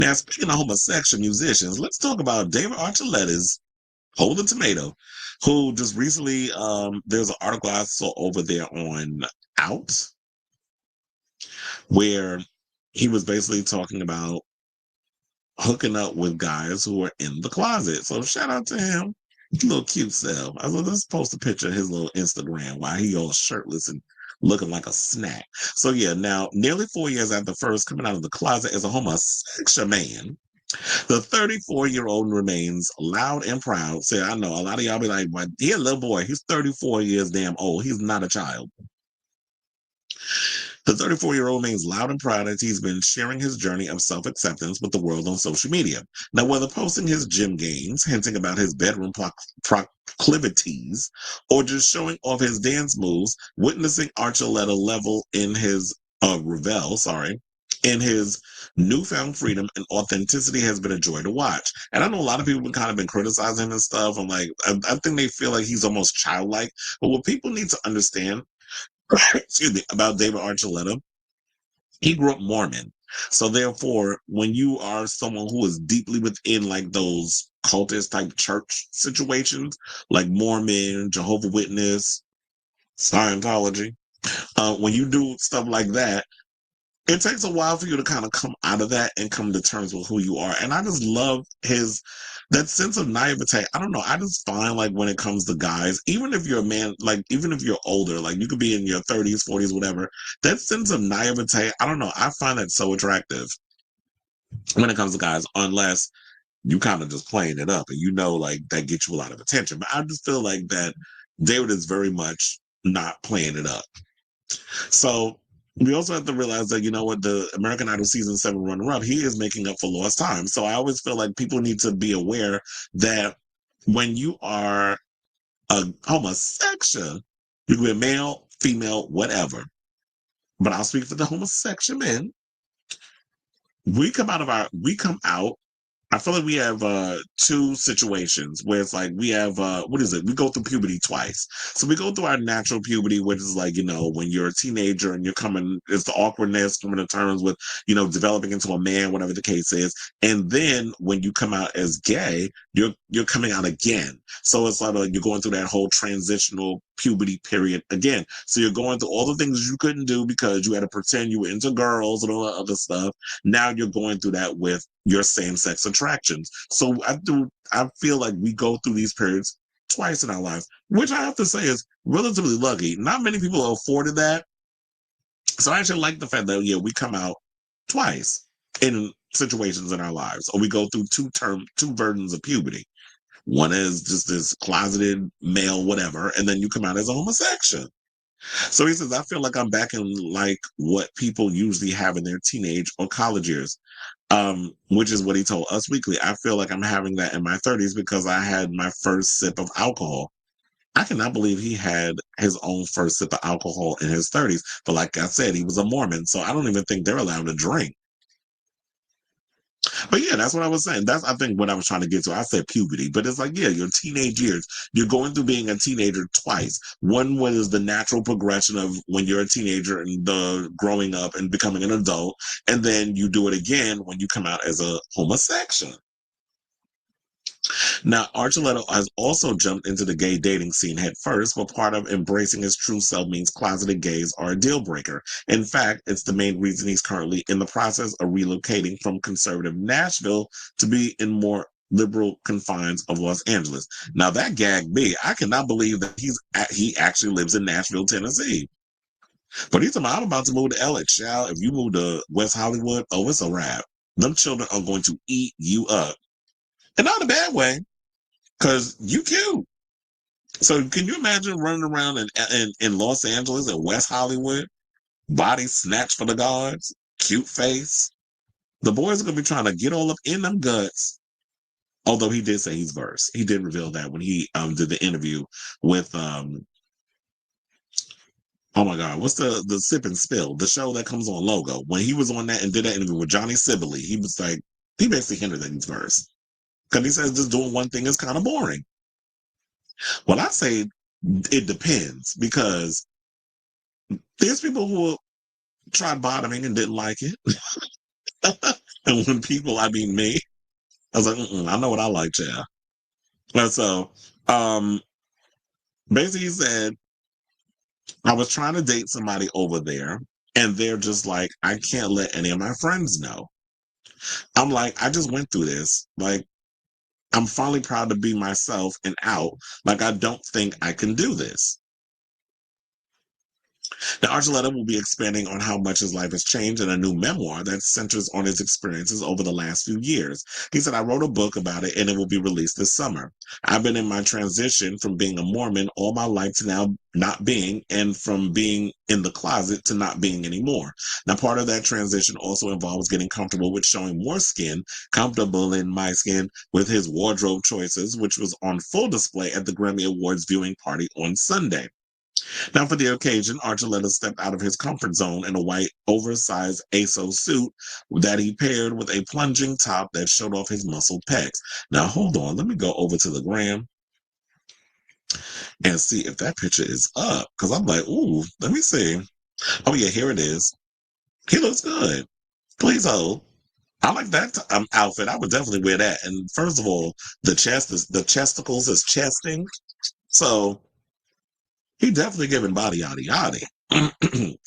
Now, speaking of homosexual musicians, let's talk about David Archuleta's Hold the Tomato, who just recently, there's an article I saw over there on Out, where he was basically talking about hooking up with guys who are in the closet. So shout out to him. Little cute self. I was let's post a picture of his little Instagram while he all shirtless and looking like a snack. So yeah, now nearly 4 years after first coming out of the closet as a homosexual man, the 34-year-old remains loud and proud. Say, I know a lot of y'all be like, "But he a little boy. He's 34 years damn old. He's not a child." The 34-year-old remains loud and proud as he's been sharing his journey of self-acceptance with the world on social media. Now, whether posting his gym gains, hinting about his bedroom proclivities, or just showing off his dance moves, witnessing Archuleta level in his revel, in his newfound freedom and authenticity has been a joy to watch. And I know a lot of people have kind of been criticizing him and stuff. I'm like, I think they feel like he's almost childlike. But what people need to understand excuse me, about David Archuleta, he grew up Mormon. So therefore, when you are someone who is deeply within like those cultist type church situations, like Mormon, Jehovah Witness, Scientology, when you do stuff like that, it takes a while for you to kind of come out of that and come to terms with who you are. And I just love his that sense of naivete. I don't know. I just find like when it comes to guys, even if you're a man, like even if you're older, like you could be in your 30s, 40s, whatever, that sense of naivete, I don't know. I find that so attractive when it comes to guys, unless you kind of just playing it up and you know like that gets you a lot of attention. But I just feel like that David is very much not playing it up. So we also have to realize that, you know what, the American Idol season 7 runner up, he is making up for lost time. So I always feel like people need to be aware that when you are a homosexual, you can be male, female, whatever. But I'll speak for the homosexual men. We come out I feel like we have two situations where it's like we have what is it? We go through puberty twice. So we go through our natural puberty, which is like, you know, when you're a teenager and you're coming, it's the awkwardness, coming to terms with, you know, developing into a man, whatever the case is. And then when you come out as gay, you're coming out again. So it's like you're going through that whole transitional puberty period again. So you're going through all the things you couldn't do because you had to pretend you were into girls and all that other stuff. Now you're going through that with your same-sex attractions. So I feel like we go through these periods twice in our life, which I have to say is relatively lucky. Not many people are afforded that. So I actually like the fact that, yeah, we come out twice in situations in our lives, or we go through two versions of puberty. One is just this closeted male, whatever, and then you come out as a homosexual. So he says, I feel like I'm back in like what people usually have in their teenage or college years, which is what he told Us Weekly. I feel like I'm having that in my 30s because I had my first sip of alcohol. I cannot believe he had his own first sip of alcohol in his 30s. But like I said, he was a Mormon, so I don't even think they're allowed to drink. But yeah, that's what I was saying. That's I think what I was trying to get to. I said puberty, but it's like, yeah, your teenage years. You're going through being a teenager twice. One was the natural progression of when you're a teenager and the growing up and becoming an adult, and then you do it again when you come out as a homosexual. Now, Archuleta has also jumped into the gay dating scene head first, but part of embracing his true self means closeted gays are a deal breaker. In fact, it's the main reason he's currently in the process of relocating from conservative Nashville to be in more liberal confines of Los Angeles. Now, that gagged me. I cannot believe that he actually lives in Nashville, Tennessee. But he's I'm about to move to LA. Child, if you move to West Hollywood, oh, it's a wrap. Them children are going to eat you up. And not in a bad way. Because you cute. So can you imagine running around in Los Angeles and West Hollywood, body snatched for the gods, cute face? The boys are going to be trying to get all up in them guts. Although he did say he's verse. He did reveal that when he did the interview with, oh my God, what's the Sip and Spill, the show that comes on Logo. When he was on that and did that interview with Johnny Sibley, he was like, he basically hinted that he's verse. Because he says just doing one thing is kind of boring. Well, I say it depends because there's people who tried bottoming and didn't like it. And when people, I mean me, I was like, I know what I like, yeah. And so, um, basically, he said, I was trying to date somebody over there, and they're just like, I can't let any of my friends know. I'm like, I just went through this. Like, I'm finally proud to be myself and out. Like, I don't think I can do this. Now, Archuletta will be expanding on how much his life has changed in a new memoir that centers on his experiences over the last few years. He said, I wrote a book about it and it will be released this summer. I've been in my transition from being a Mormon all my life to now not being, and from being in the closet to not being anymore. Now, part of that transition also involves getting comfortable with showing more skin, comfortable in my skin with his wardrobe choices, which was on full display at the Grammy Awards viewing party on Sunday. Now, for the occasion, Archuleta stepped out of his comfort zone in a white, oversized ASO suit that he paired with a plunging top that showed off his muscled pecs. Now, hold on. Let me go over to the gram and see if that picture is up. Because I'm like, ooh, let me see. Oh, yeah, here it is. He looks good. Please hold. I like that outfit. I would definitely wear that. And first of all, the chesticles is chesting. So he definitely giving body yada yada.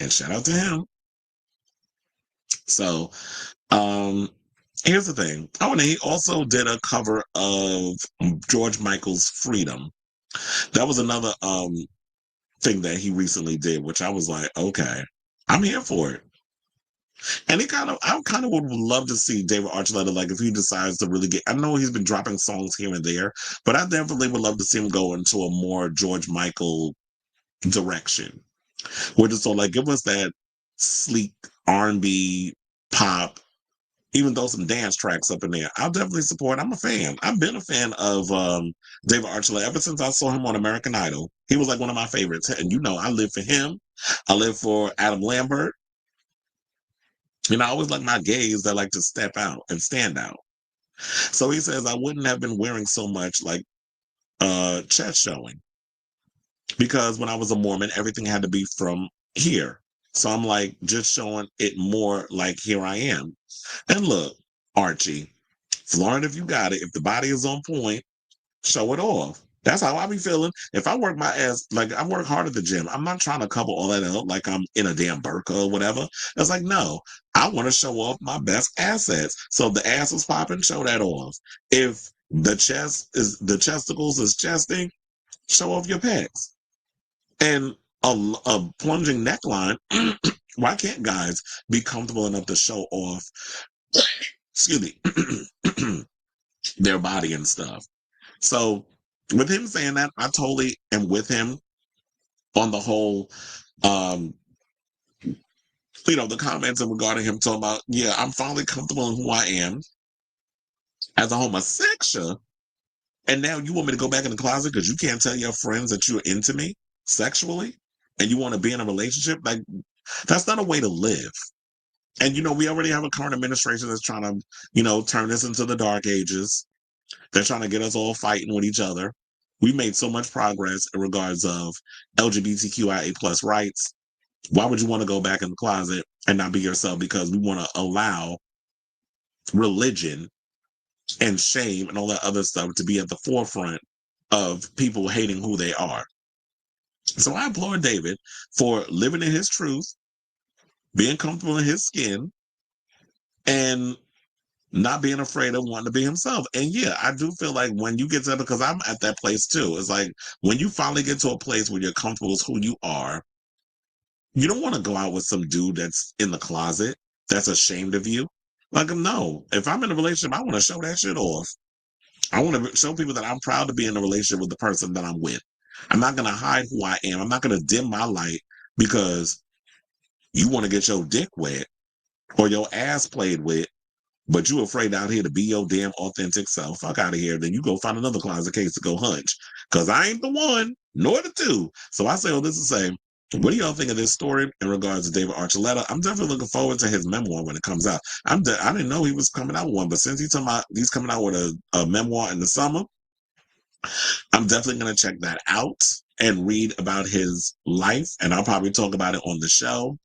And shout out to him. So, um, here's the thing. Oh, and he also did a cover of George Michael's Freedom. That was another thing that he recently did, which I was like, okay, I'm here for it. And I kind of would love to see David Archuleta, like if he decides to really get, I know he's been dropping songs here and there, but I definitely would love to see him go into a more George Michael direction. Which is so like give us that sleek R&B pop, even though some dance tracks up in there. I'll definitely support. I'm a fan. I've been a fan of David Archuleta ever since I saw him on American Idol. He was like one of my favorites. And you know, I live for him. I live for Adam Lambert. And I always like my gays that like to step out and stand out. So he says I wouldn't have been wearing so much like chest showing because when I was a Mormon, everything had to be from here. So I'm like just showing it more like here I am. And look, Archie, Florida, if you got it, if the body is on point, show it off. That's how I be feeling. If I work my ass, like I work hard at the gym, I'm not trying to cover all that up like I'm in a damn burqa or whatever. It's like, no, I want to show off my best assets. So if the ass is popping, show that off. If the chesticles is chesting, show off your pecs. And a plunging neckline, why can't guys be comfortable enough to show off, excuse me, their body and stuff? So with him saying that, I totally am with him on the whole, um, the comments regarding him talking about, yeah, I'm finally comfortable in who I am as a homosexual. And now you want me to go back in the closet because you can't tell your friends that you're into me sexually and you want to be in a relationship? Like, that's not a way to live. And, we already have a current administration that's trying to, turn this into the dark ages. They're trying to get us all fighting with each other. We made so much progress in regards of LGBTQIA plus rights. Why would you want to go back in the closet and not be yourself? Because we want to allow religion and shame and all that other stuff to be at the forefront of people hating who they are. So I applaud David for living in his truth, being comfortable in his skin, and not being afraid of wanting to be himself. And yeah, I do feel like when you get to that, because I'm at that place too, it's like when you finally get to a place where you're comfortable with who you are, you don't want to go out with some dude that's in the closet, that's ashamed of you. Like, no, if I'm in a relationship, I want to show that shit off. I want to show people that I'm proud to be in a relationship with the person that I'm with. I'm not going to hide who I am. I'm not going to dim my light because you want to get your dick wet or your ass played with, but you afraid out here to be your damn authentic self. Fuck out of here. Then you go find another closet case to go hunch. Because I ain't the one, nor the two. So I say all this to say, what do y'all think of this story in regards to David Archuleta? I'm definitely looking forward to his memoir when it comes out. I didn't know he was coming out with one, but since he's coming out with a memoir in the summer, I'm definitely going to check that out. and read about his life, and I'll probably talk about it on the show.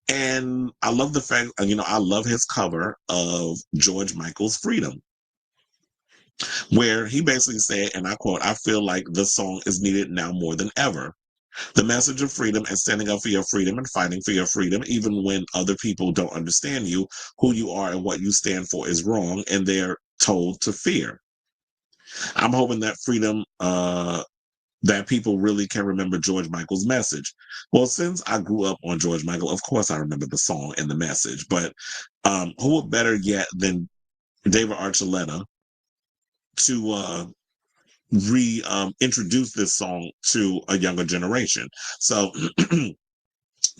And I love the fact, I love his cover of George Michael's Freedom, where he basically said, and I quote, "I feel like the song is needed now more than ever. The message of freedom and standing up for your freedom and fighting for your freedom, even when other people don't understand you, who you are and what you stand for is wrong, and they're told to fear." I'm hoping that that people really can remember George Michael's message. Well, since I grew up on George Michael, of course I remember the song and the message, but who better yet than David Archuletta to reintroduce this song to a younger generation. So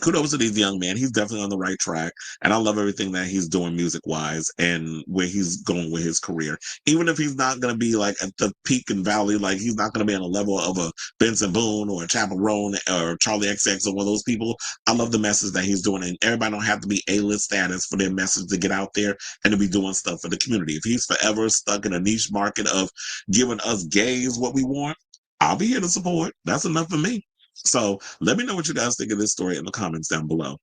kudos to this young man. He's definitely on the right track. And I love everything that he's doing music wise and where he's going with his career. Even if he's not going to be like at the peak and valley, like he's not going to be on a level of a Benson Boone or a Chappell Roan or Charlie XX or one of those people. I love the message that he's doing. And everybody don't have to be A-list status for their message to get out there and to be doing stuff for the community. If he's forever stuck in a niche market of giving us gays what we want, I'll be here to support. That's enough for me. So let me know what you guys think of this story in the comments down below.